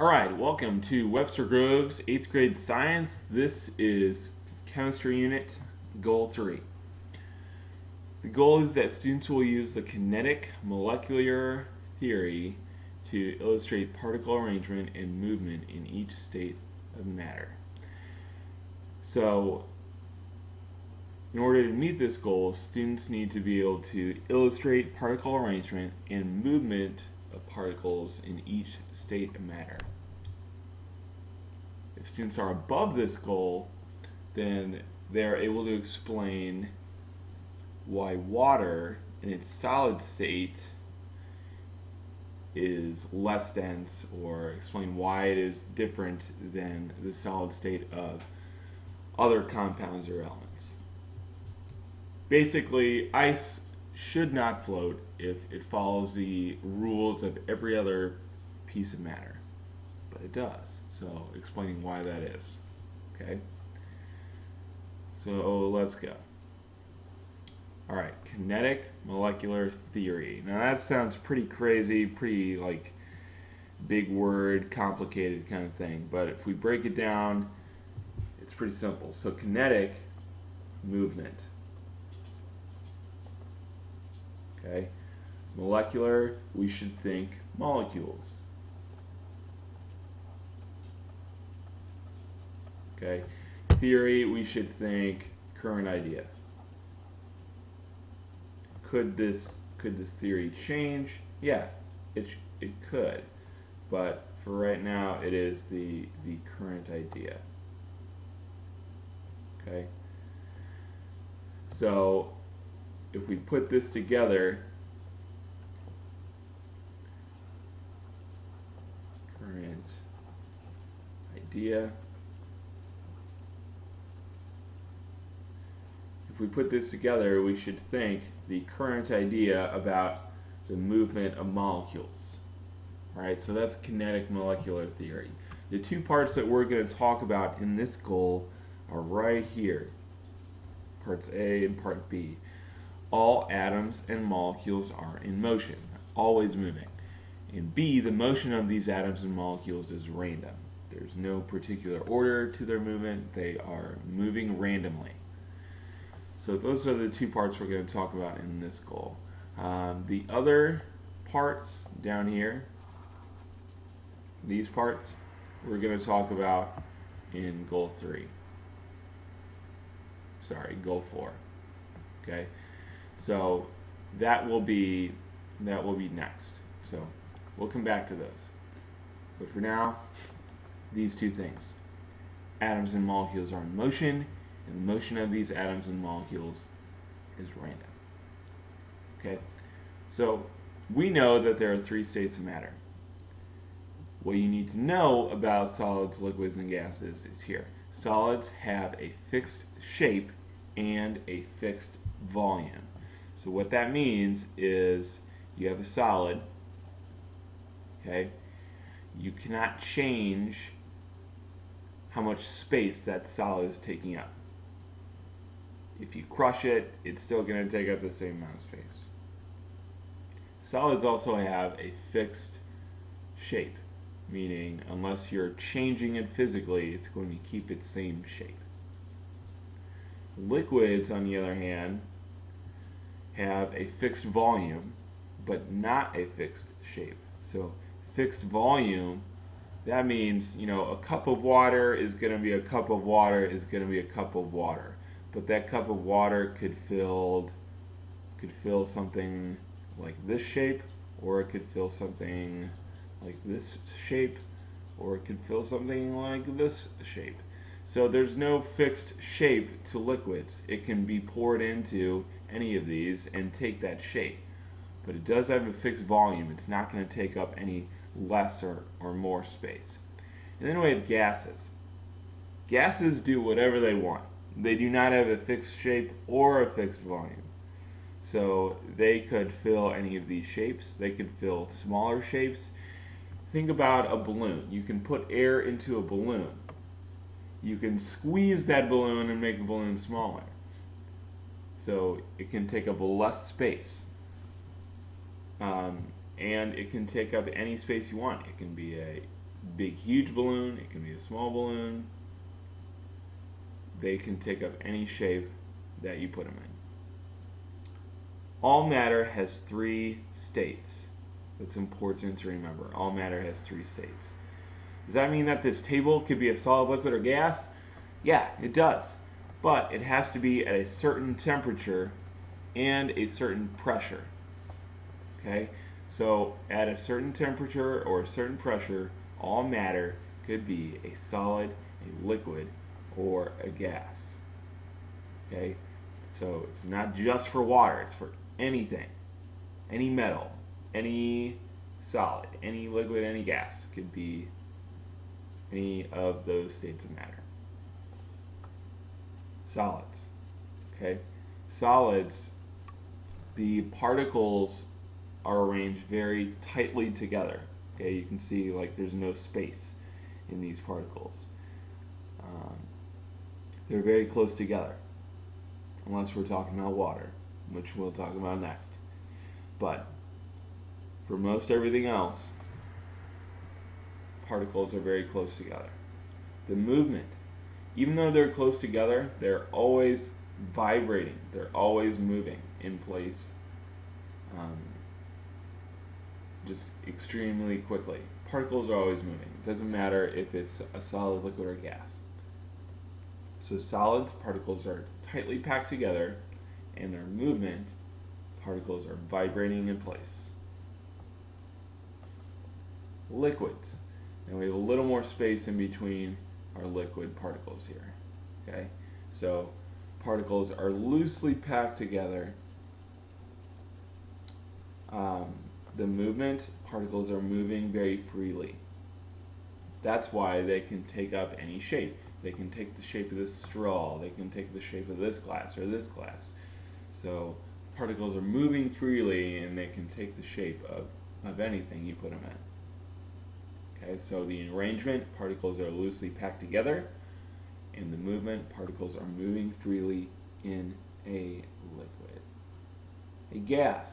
Alright, welcome to Webster Grove's 8th grade science. This is chemistry unit, goal 3. The goal is that students will use the kinetic molecular theory to illustrate particle arrangement and movement in each state of matter. So, in order to meet this goal, students need to be able to illustrate particle arrangement and movement of particles in each state of matter. If students are above this goal, then they're able to explain why water in its solid state is less dense, or explain why it is different than the solid state of other compounds or elements. Basically, ice should not float if it follows the rules of every other piece of matter, but it does. So, explaining why that is. Okay? So, let's go. Alright, kinetic molecular theory. Now that sounds pretty crazy, pretty like big word, complicated kind of thing, but if we break it down, it's pretty simple. So, kinetic, movement. Okay? Molecular, we should think molecules. Okay? Theory, we should think current idea. Could this theory change? Yeah, it could, but for right now, it is the current idea. Okay? So, if we put this together, current idea. If we put this together, we should think the current idea about the movement of molecules. Alright, so that's kinetic molecular theory. The two parts that we're going to talk about in this goal are right here. Parts A and part B. All atoms and molecules are in motion, always moving. And B, the motion of these atoms and molecules is random. There's no particular order to their movement. They are moving randomly. So those are the two parts we're going to talk about in this goal. The other parts down here, these parts, we're going to talk about in goal 3. Sorry, goal 4. Okay, so that will be next. So we'll come back to those. But for now, these two things: atoms and molecules are in motion, and the motion of these atoms and molecules is random. Okay, so we know that there are 3 states of matter. What you need to know about solids, liquids, and gases is here. Solids have a fixed shape and a fixed volume. So what that means is you have a solid, okay? You cannot change how much space that solid is taking up. If you crush it, it's still going to take up the same amount of space. Solids also have a fixed shape, meaning unless you're changing it physically, it's going to keep its same shape. Liquids, on the other hand, have a fixed volume, but not a fixed shape. So fixed volume, that means, you know, a cup of water is going to be a cup of water is going to be a cup of water. But that cup of water could fill something like this shape, or it could fill something like this shape, or it could fill something like this shape. So there's no fixed shape to liquids. It can be poured into any of these and take that shape. But it does have a fixed volume. It's not going to take up any less or more space. And then we have gases. Gases do whatever they want. They do not have a fixed shape or a fixed volume. So they could fill any of these shapes. They could fill smaller shapes. Think about a balloon. You can put air into a balloon. You can squeeze that balloon and make the balloon smaller. So it can take up less space. And it can take up any space you want. It can be a big, huge balloon. It can be a small balloon. They can take up any shape that you put them in. All matter has three states. That's important to remember. All matter has three states. Does that mean that this table could be a solid, liquid, or gas? Yeah, it does. But it has to be at a certain temperature and a certain pressure. Okay? So at a certain temperature or a certain pressure, all matter could be a solid, a liquid, or a gas. Okay? So it's not just for water, it's for anything. Any metal, any solid, any liquid, any gas. Could be any of those states of matter. Solids. Okay? Solids, the particles are arranged very tightly together. Okay, you can see like there's no space in these particles. They're very close together, unless we're talking about water, which we'll talk about next. But for most everything else, particles are very close together. The movement, even though they're close together, they're always vibrating. They're always moving in place, just extremely quickly. Particles are always moving. It doesn't matter if it's a solid, liquid, or gas. So solids, particles are tightly packed together, and their movement, particles are vibrating in place. Liquids. And we have a little more space in between our liquid particles here. Okay? So particles are loosely packed together. The movement, particles are moving very freely. That's why they can take up any shape. They can take the shape of this straw. They can take the shape of this glass or this glass. So particles are moving freely, and they can take the shape of anything you put them in. Okay, so the arrangement, particles are loosely packed together. In the movement, particles are moving freely in a liquid. A gas.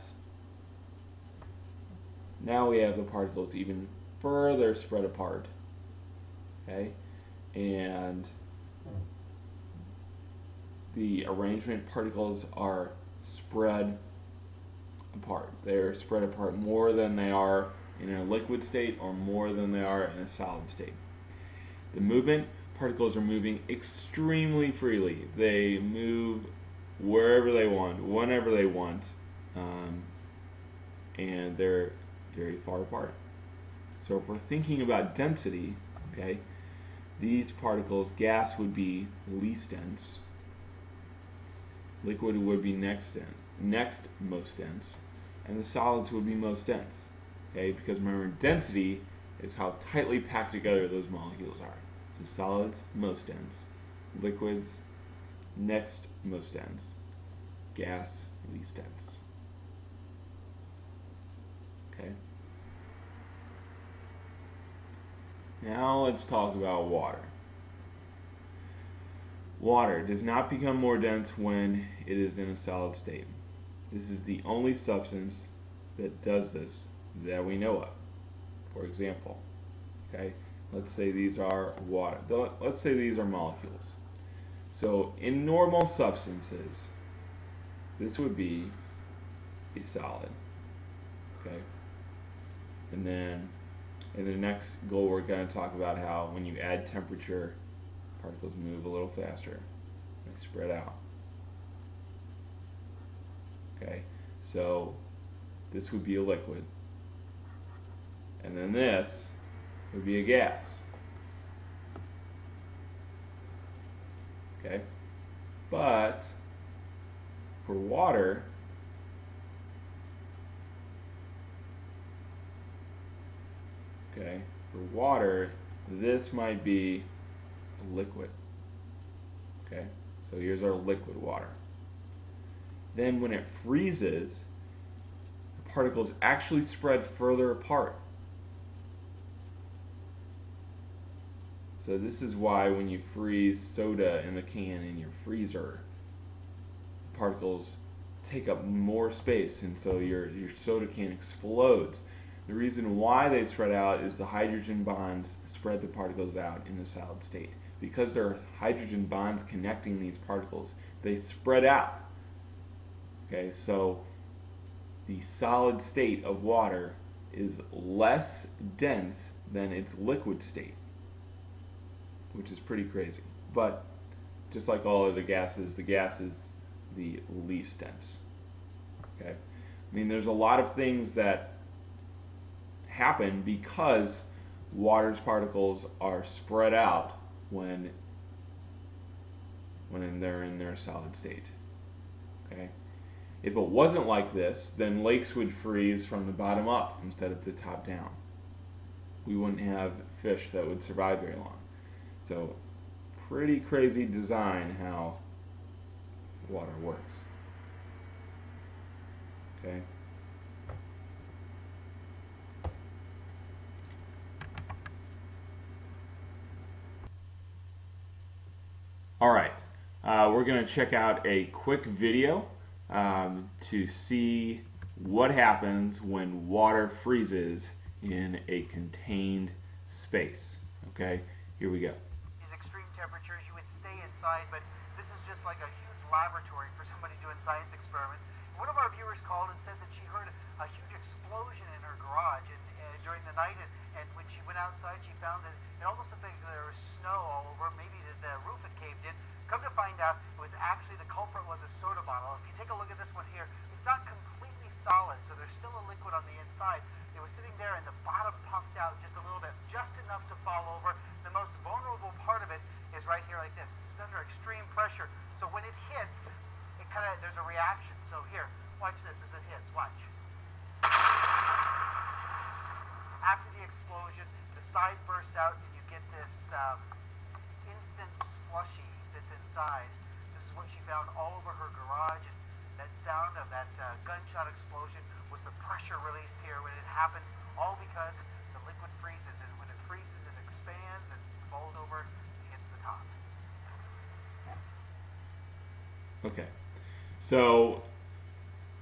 Now we have the particles even further spread apart. Okay? And the arrangement, particles are spread apart. They're spread apart more than they are in a liquid state or more than they are in a solid state. The movement, particles are moving extremely freely. They move wherever they want, whenever they want, and they're very far apart. So if we're thinking about density, okay, these particles, gas would be least dense, liquid would be next most dense, and the solids would be most dense. Okay, because remember, density is how tightly packed together those molecules are. So solids, most dense. Liquids, next most dense. Gas, least dense. Okay. Now let's talk about water. Water does not become more dense when it is in a solid state. This is the only substance that does this that we know of. For example, okay, let's say these are water. Let's say these are molecules. So in normal substances, this would be a solid. Okay, and then in the next goal, we're going to talk about how when you add temperature, particles move a little faster. They spread out. Okay, so this would be a liquid. And then this would be a gas. Okay? But for water, okay, for water, this might be a liquid. Okay? So here's our liquid water. Then when it freezes, the particles actually spread further apart. So this is why when you freeze soda in the can in your freezer, the particles take up more space, and so your soda can explodes. The reason why they spread out is the hydrogen bonds spread the particles out in the solid state. Because there are hydrogen bonds connecting these particles, they spread out. Okay, so the solid state of water is less dense than its liquid state, which is pretty crazy. But just like all of the gas is the least dense. Okay, I mean, there's a lot of things that happen because water's particles are spread out when they're in their solid state. Okay, if it wasn't like this, then lakes would freeze from the bottom up instead of the top down. We wouldn't have fish that would survive very long. So, pretty crazy design how water works. Okay. All right, we're going to check out a quick video to see what happens when water freezes in a contained space. Okay, here we go. These extreme temperatures, you would stay inside, but this is just like a huge laboratory for somebody doing science experiments. One of our viewers called and said that she heard a huge explosion in her garage during the night, and when she went outside, she found that it almost looked like there was snow all over. Maybe the roof had caved in. Come to find out, it was actually the culprit was a soda bottle. If you take a look at this one here, it's not completely solid, so there's still a liquid on the inside. It was sitting there, and the bottom puffed out just a little bit, just enough to fall over. The most vulnerable part of it is right here like this. This is under extreme pressure, so when it hits, it kind of, there's a reaction. So here, watch this as it hits, watch. After the explosion, the side bursts out, and you get this instant slushy that's inside. This is what she found all over her garage, and that sound of that gunshot explosion was the pressure released here when it happens, all because the liquid freezes, and when it freezes, it expands and falls over and hits the top. Okay, so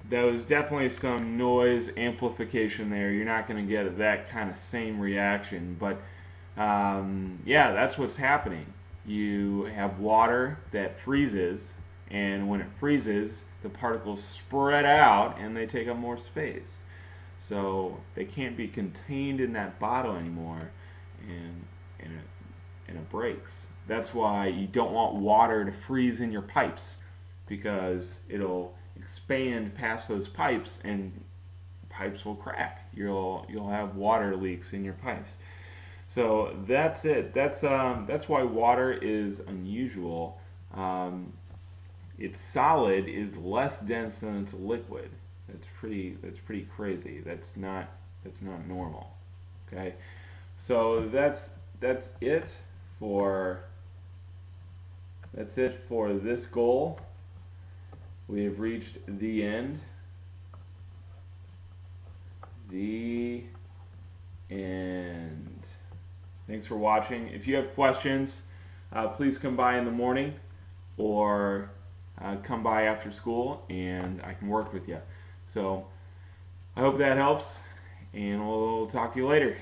there was definitely some noise amplification there. You're not going to get that kind of same reaction, but yeah, that's what's happening. You have water that freezes, and when it freezes, the particles spread out and they take up more space. So they can't be contained in that bottle anymore, and it breaks. That's why you don't want water to freeze in your pipes, because it'll expand past those pipes and pipes will crack. You'll have water leaks in your pipes. So that's it. That's why water is unusual. Its solid is less dense than its liquid. That's pretty crazy. That's not normal. Okay, so that's it for this goal. We have reached the end. The end. Thanks for watching. If you have questions, please come by in the morning or come by after school and I can work with you. So I hope that helps, and we'll talk to you later.